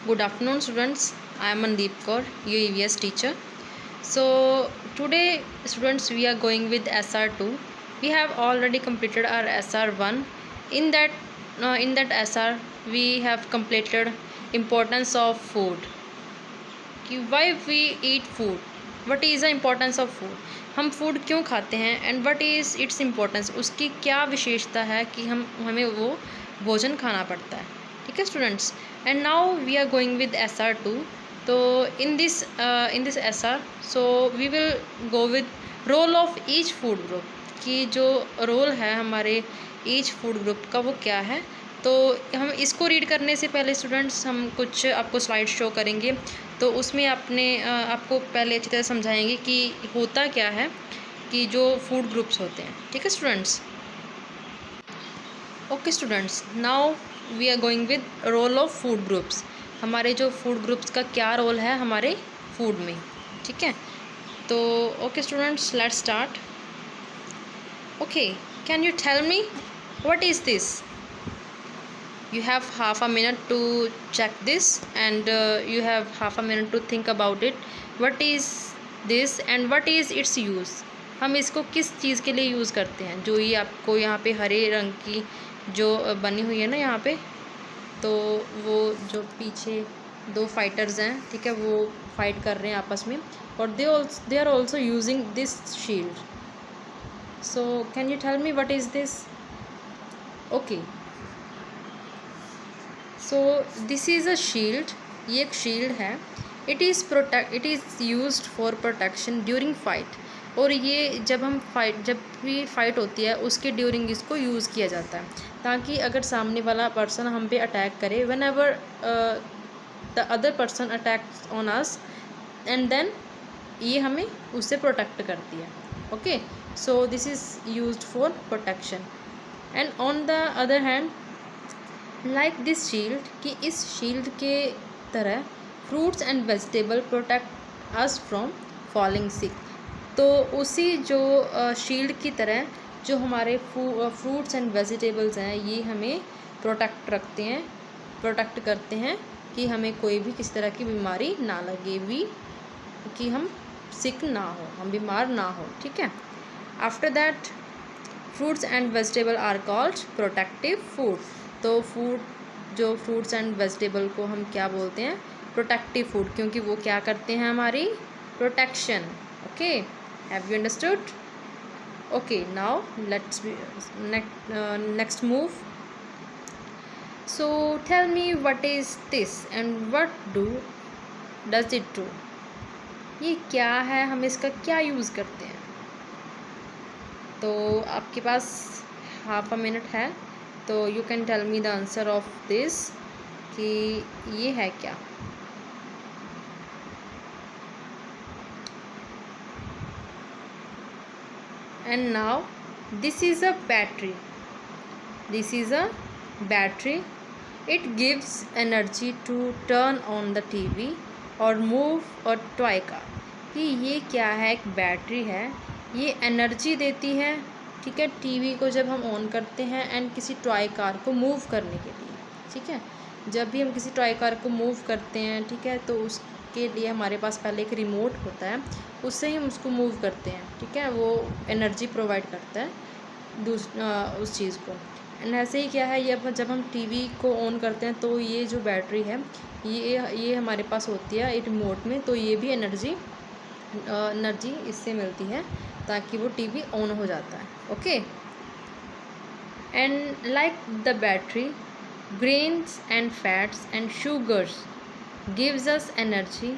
Good afternoon, students. I am Mandeep Kaur, your EVS teacher. So today, students, we are going with SR2. We have already completed our SR1. In that, SR, we have completed importance of food. कि why we eat food, what is the importance of food, हम food क्यों खाते हैं and what is its importance, उसकी क्या विशेषता है कि हमें वो भोजन खाना पड़ता है. ठीक है students. And now we are going with SR2. तो in this SR, so we will go with role of each food group, कि जो रोल है हमारे ईच फूड ग्रुप का वो क्या है. तो हम इसको रीड करने से पहले स्टूडेंट्स हम कुछ आपको स्लाइड शो करेंगे. तो उसमें आपको पहले अच्छी तरह समझाएंगे कि होता क्या है, कि जो फूड ग्रुप्स होते हैं. ठीक है students. Okay students, now we are going with role of food groups. हमारे जो फूड ग्रुप्स का क्या रोल है हमारे फूड में. ठीक है. तो okay students, let's start. Okay, can you tell me what is this? You have half a minute to check this, and you have half a minute to think about it. What is this and what is its use? हम इसको किस चीज़ के लिए use करते हैं? जो ये आपको यहाँ पे हरे रंग की जो बनी हुई है ना यहाँ पे, तो वो जो पीछे दो फाइटर्स हैं, ठीक है, वो फाइट कर रहे हैं आपस में, और they are also using this shield. So can you tell me what is this? Okay, so this is a shield. ये एक शील्ड है. It is used for protection during fight. और ये जब भी फाइट होती है उसके ड्यूरिंग इसको यूज़ किया जाता है, ताकि अगर सामने वाला पर्सन हम पे अटैक करे, whenever the other person attacks on us, and then ये हमें उससे प्रोटेक्ट करती है. Okay, so this is used for protection. And on the other hand, like this shield, कि इस शील्ड के तरह fruits and vegetable protect us from falling sick. तो उसी जो शील्ड की तरह जो हमारे फ्रूट्स एंड वेजिटेबल्स हैं, ये हमें प्रोटेक्ट करते हैं कि हमें कोई भी किसी तरह की बीमारी ना लगे, कि हम सिक ना हो, हम बीमार ना हो. ठीक है. After that, fruits and vegetable are called protective food. तो जो फ्रूट्स एंड वेजिटेबल को हम क्या बोलते हैं? प्रोटेक्टिव फूड, क्योंकि वो क्या करते हैं? हमारी protection. Okay, have you understood? Okay, now let's next move. So tell me what is this and what does it do? ये क्या है, हम इसका क्या यूज़ करते हैं? तो आपके पास हाफ अ मिनट है, तो you can tell me the answer of this, कि ये है क्या. And now this is a battery. It gives energy to turn on the TV और मूव अ टॉय कार. कि ये क्या है? एक बैटरी है, ये एनर्जी देती है. ठीक है, टीवी को जब हम ऑन करते हैं एंड किसी टॉय कार को मूव करने के लिए. ठीक है, जब भी हम किसी टॉय कार को मूव करते हैं, ठीक है, तो उसके लिए हमारे पास पहले एक रिमोट होता है, उससे ही हम उसको मूव करते हैं. ठीक है, वो एनर्जी प्रोवाइड करता है उस चीज़ को. एंड ऐसे ही क्या है, ये जब हम टीवी को ऑन करते हैं तो ये जो बैटरी है, ये हमारे पास होती है रिमोट में. तो ये भी एनर्जी इससे मिलती है, ताकि वो टीवी ऑन हो जाता है. Okay. And like the battery, grains and fats and sugars gives us energy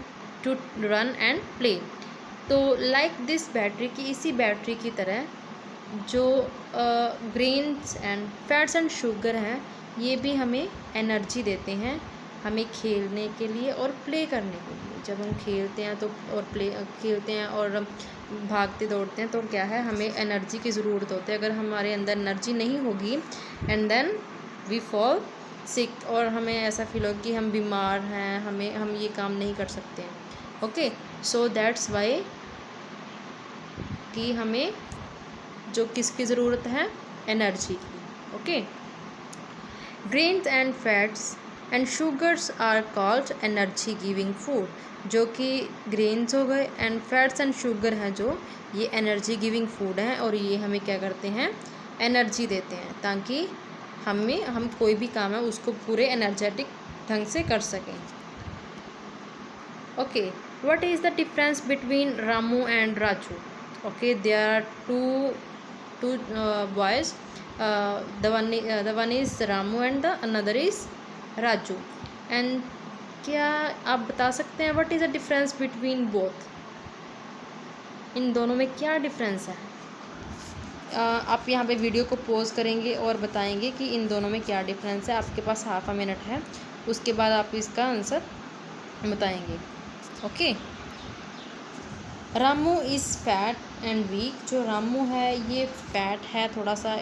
to run and play. तो लाइक दिस बैटरी, की इसी बैटरी की तरह जो grains and fats and sugar हैं, ये भी हमें एनर्जी देते हैं, हमें खेलने के लिए और प्ले करने के लिए. जब हम खेलते हैं तो खेलते हैं और भागते दौड़ते हैं, तो क्या है, हमें एनर्जी की ज़रूरत होती है. अगर हमारे अंदर एनर्जी नहीं होगी, and then we fall sick, और हमें ऐसा फील होगा कि हम बीमार हैं, हम ये काम नहीं कर सकते हैं. ओके, सो दैट्स वाई कि हमें जो किसकी ज़रूरत है? एनर्जी की. Okay. Grains and fats and sugars are called energy giving food, जो कि ग्रेन्स हो गए, एंड फैट्स एंड शुगर हैं जो ये एनर्जी गिविंग फूड हैं और ये हमें क्या करते हैं, एनर्जी देते हैं, ताकि हम कोई भी काम है उसको पूरे एनर्जेटिक ढंग से कर सकें। Okay, what is the difference between Ramu and Raju? Okay, there are two boys, the one is Ramu and the another is Raju. And क्या आप बता सकते हैं what is the difference between both? इन दोनों में क्या डिफरेंस है? आप यहाँ पे वीडियो को पॉज करेंगे और बताएंगे कि इन दोनों में क्या डिफरेंस है। आपके पास हाफ अ मिनट है, उसके बाद आप इसका आंसर बताएंगे। Okay, Ramu is fat and weak. जो रामू है ये फैट है थोड़ा सा,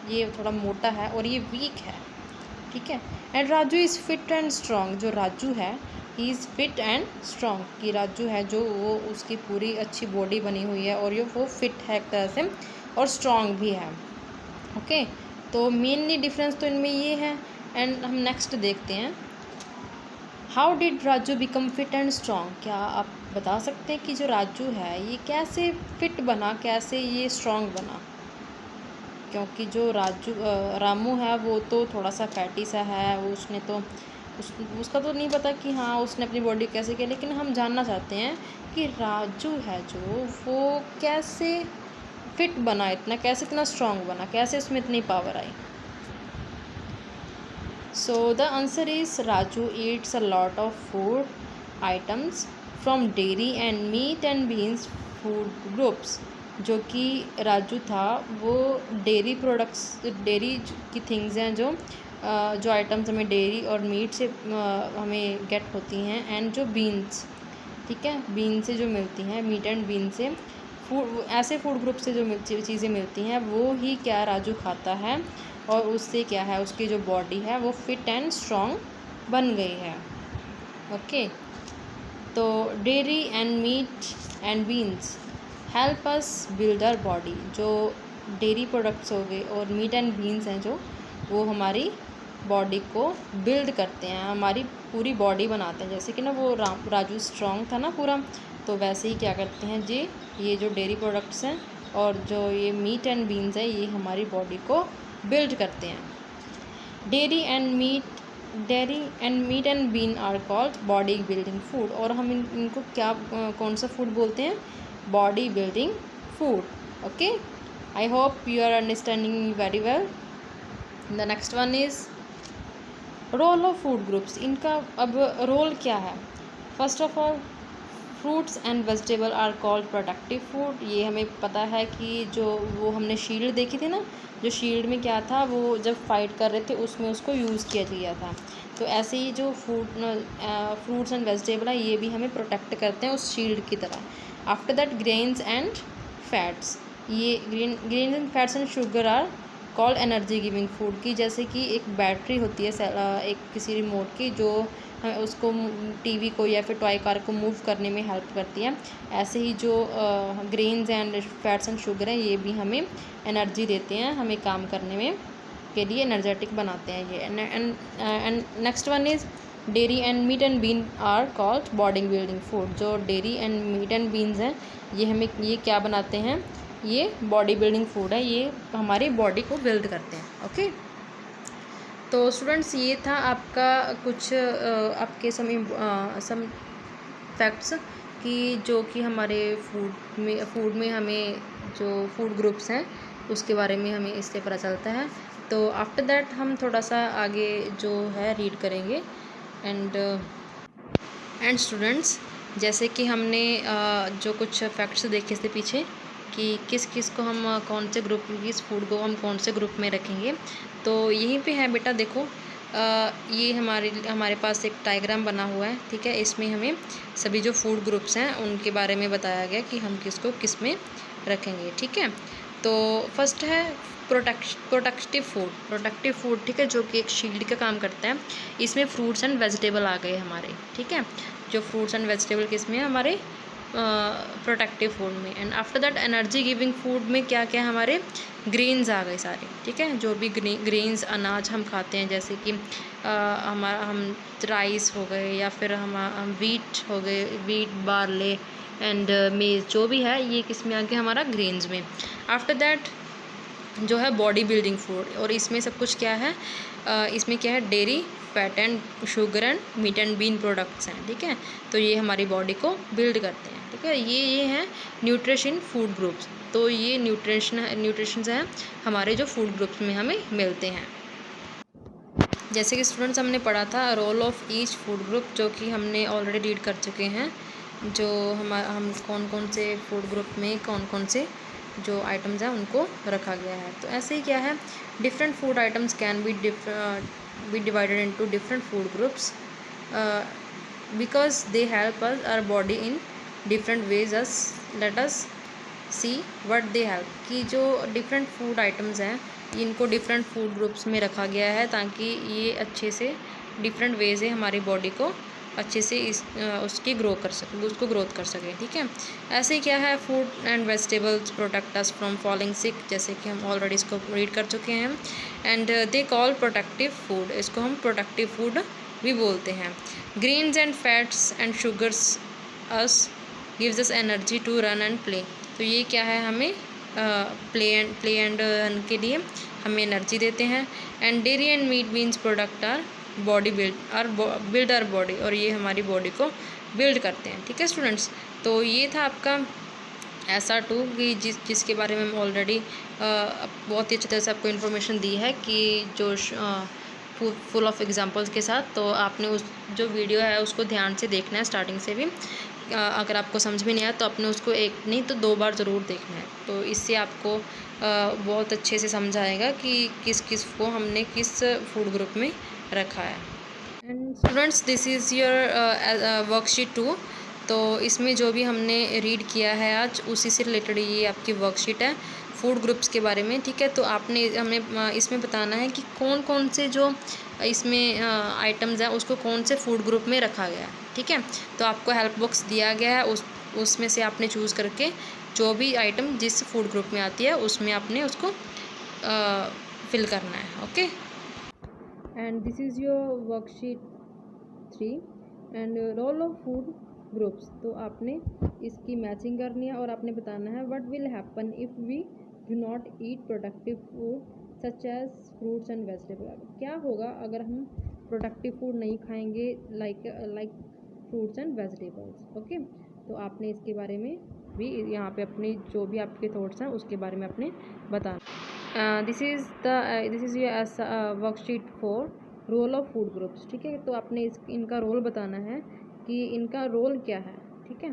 ये थोड़ा मोटा है और ये वीक है, ठीक है। And Raju is fit and strong. जो राजू है he is fit and strong, कि राजू है जो वो उसकी पूरी अच्छी बॉडी बनी हुई है और ये वो फिट है एक तरह से और स्ट्रॉन्ग भी है। ओके, तो मेनली डिफरेंस तो इनमें ये है। एंड हम नेक्स्ट देखते हैं, how did Raju become fit and strong? क्या आप बता सकते हैं कि जो राजू है ये कैसे फिट बना, कैसे ये स्ट्रॉन्ग बना? क्योंकि जो रामू है वो तो थोड़ा सा फैटी सा है, वो उसने तो उसका तो नहीं पता कि हाँ उसने अपनी बॉडी कैसे की, लेकिन हम जानना चाहते हैं कि राजू है जो वो कैसे फिट बना, इतना स्ट्रॉन्ग बना, कैसे उसमें इतनी power I? So the answer is Raju eats a lot of food items from dairy and meat and beans food groups। जो कि राजू था वो डेयरी प्रोडक्ट्स, डेयरी की थिंग्स हैं जो आइटम्स हमें डेयरी और मीट से हमें गेट होती हैं, एंड जो बीन्स, ठीक है, बीन से जो मिलती हैं, मीट एंड बीन से ऐसे फूड ग्रुप से जो चीज़ें मिलती हैं वो ही क्या राजू खाता है, और उससे क्या है उसकी जो बॉडी है वो फिट एंड स्ट्रॉन्ग बन गई है। ओके, तो dairy and meat and beans help us build our body. जो डेयरी प्रोडक्ट्स हो गए और मीट एंड बीन्स हैं जो वो हमारी बॉडी को बिल्ड करते हैं, हमारी पूरी बॉडी बनाते हैं। जैसे कि ना वो राजू स्ट्रॉन्ग था ना पूरा, तो वैसे ही क्या करते हैं जी, ये जो डेयरी प्रोडक्ट्स हैं और जो ये मीट एंड बीन्स है ये हमारी बॉडी को बिल्ड करते हैं। Dairy and meat and bean are called body building food. और हम इनको क्या कौन सा फूड बोलते हैं? Body building food. Okay, I hope you are understanding me very well. The next one is role of food groups. इनका अब रोल क्या है? First of all, fruits and vegetable are called productive food. ये हमें पता है कि जो वो हमने शील्ड देखी थी ना, जो शील्ड में क्या था, वो जब फाइट कर रहे थे उसमें उसको यूज़ किया गया था। तो ऐसे ही जो फ्रूट्स एंड वेजिटेबल है ये भी हमें प्रोटेक्ट करते हैं उस शील्ड की तरह। After that grains and fats, ये grains and fats and sugar are called energy giving food. की जैसे कि एक बैटरी होती है एक किसी रिमोट की, जो हमें उसको टीवी को या फिर टॉय कार को मूव करने में हेल्प करती है, ऐसे ही जो grains and fats and sugar हैं ये भी हमें एनर्जी देते हैं, हमें काम करने में के लिए एनर्जेटिक बनाते हैं ये। And next one is dairy and meat and bean are called body building food. जो dairy and meat and beans हैं ये क्या बनाते हैं? ये बॉडी बिल्डिंग फूड है, ये हमारी बॉडी को बिल्ड करते हैं। ओके, तो स्टूडेंट्स ये था आपका कुछ आपके सम फैक्ट्स कि जो कि हमारे फूड में हमें जो फूड ग्रुप्स हैं उसके बारे में हमें इससे पता चलता है। तो आफ्टर दैट हम थोड़ा सा आगे जो है रीड करेंगे। एंड स्टूडेंट्स, जैसे कि हमने जो कुछ फैक्ट्स देखे थे पीछे कि किस किस को हम कौन से ग्रुप, किस फूड को हम कौन से ग्रुप में रखेंगे, तो यहीं पे है बेटा। देखो ये हमारे पास एक डायग्राम बना हुआ है, ठीक है। इसमें हमें सभी जो फूड ग्रुप्स हैं उनके बारे में बताया गया कि हम किसको किस में रखेंगे, ठीक है। तो फर्स्ट है प्रोटेक्टिव फूड, ठीक है, जो कि एक शील्ड का काम करता है। इसमें फ्रूट्स एंड वेजिटेबल आ गए हमारे, ठीक है। जो फ्रूट्स एंड वेजिटेबल किस में है? हमारे प्रोटेक्टिव फूड में। And after that energy giving food में क्या क्या हमारे ग्रेन्स आ गए सारे, ठीक है। जो भी ग्रेन्स अनाज हम खाते हैं, जैसे कि हम राइस हो गए या फिर हम वीट हो गए, वीट, बार्ले एंड मेज जो भी है ये किस में आ गया हमारा ग्रेन्स में। आफ्टर दैट जो है बॉडी बिल्डिंग फूड, और इसमें सब कुछ क्या है, इसमें क्या है, dairy, fat and sugar and meat and bean products हैं, ठीक है। तो ये हमारी बॉडी को बिल्ड करते हैं, ठीक है। ये हैं न्यूट्रिशन फूड ग्रुप्स। तो ये न्यूट्रिशंस हैं हमारे जो फूड ग्रुप्स में हमें मिलते हैं। जैसे कि स्टूडेंट्स हमने पढ़ा था role of each food group, जो कि हमने ऑलरेडी रीड कर चुके हैं, जो हम कौन कौन से फूड ग्रुप में कौन कौन से जो आइटम्स हैं उनको रखा गया है। तो ऐसे ही क्या है, different food items can be divided into different food groups because they help us our body in different ways. As let us see what they help, कि जो डिफरेंट फूड आइटम्स हैं इनको डिफरेंट फूड ग्रुप्स में रखा गया है ताकि ये अच्छे से डिफरेंट वे से हमारी बॉडी को अच्छे से उसकी ग्रोथ कर सके, ठीक है। ऐसे ही क्या है, food and vegetables protect us from falling sick, जैसे कि हम ऑलरेडी इसको रीड कर चुके हैं। And they call protective food, इसको हम प्रोटेक्टिव फूड भी बोलते हैं। Greens and fats and sugars us gives us energy to run and play. तो ये क्या है, हमें प्ले एंड रन के लिए हमें एनर्जी देते हैं। And dairy and meat beans product are body build are body, और ये हमारी बॉडी को बिल्ड करते हैं, ठीक है स्टूडेंट्स। तो ये था आपका SR2 की जिसके बारे में हम ऑलरेडी बहुत ही अच्छी तरह से आपको इन्फॉर्मेशन दी है कि जो फुल ऑफ एग्जांपल्स के साथ। तो आपने उस जो वीडियो है उसको ध्यान से देखना है स्टार्टिंग से भी। अगर आपको समझ में नहीं आया तो आपने उसको एक नहीं तो 2 बार ज़रूर देखना है, तो इससे आपको बहुत अच्छे से समझ आएगा कि किस किस को हमने किस फूड ग्रुप में रखा है। And students this is your worksheet 2। तो इसमें जो भी हमने रीड किया है आज उसी से रिलेटेड ये आपकी वर्कशीट है फूड ग्रुप्स के बारे में, ठीक है। तो हमें इसमें बताना है कि कौन कौन से जो इसमें आइटम्स हैं उसको कौन से फूड ग्रुप में रखा गया है, ठीक है। तो आपको हेल्प बॉक्स दिया गया है, उसमें से आपने चूज़ करके जो भी आइटम जिस फूड ग्रुप में आती है उसमें आपने उसको फिल करना है, okay. And this is your worksheet 3 and role of food groups. तो आपने इसकी मैचिंग करनी है और आपने बताना है what will happen if we do not eat productive food such as fruits and vegetable. क्या होगा अगर हम प्रोडक्टिव फूड नहीं खाएंगे like fruits and vegetables, okay. तो आपने इसके बारे में भी यहाँ पे अपने जो भी आपके थॉट्स हैं उसके बारे में आपने बताना। This is your worksheet 4 role of food groups, ठीक है। तो आपने इनका रोल बताना है कि इनका रोल क्या है, ठीक है,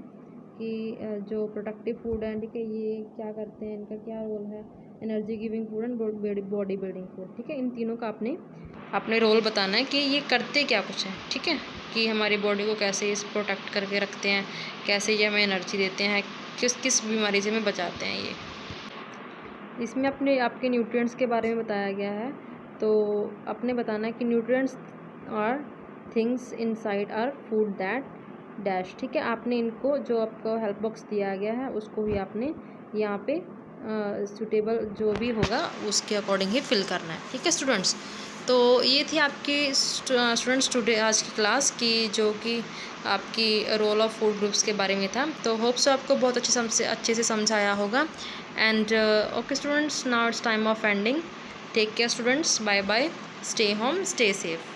कि जो प्रोडक्टिव फूड है, ठीक है, ये क्या करते हैं, इनका क्या रोल है, energy giving food and body building food, ठीक है। इन तीनों का आपने रोल बताना है कि ये करते क्या कुछ है, ठीक है, कि हमारी बॉडी को कैसे इस प्रोटेक्ट करके रखते हैं, कैसे ये हमें एनर्जी देते हैं, किस किस बीमारी से हमें बचाते हैं। ये इसमें आपके न्यूट्रिएंट्स के बारे में बताया गया है। तो आपने बताना है कि nutrients are things inside our food that dash, ठीक है। आपने इनको जो आपको हेल्प बॉक्स दिया गया है उसको भी आपने यहाँ पे सूटेबल जो भी होगा उसके अकॉर्डिंग ही फिल करना है, ठीक है स्टूडेंट्स। तो ये थी आपकी स्टूडेंट्स टुडे आज की क्लास की, जो कि आपकी रोल ऑफ फूड ग्रुप्स के बारे में था। तो होप्स आपको बहुत अच्छे से समझाया होगा। And okay students, now it's time of ending. Take care students, bye bye, stay home, stay safe.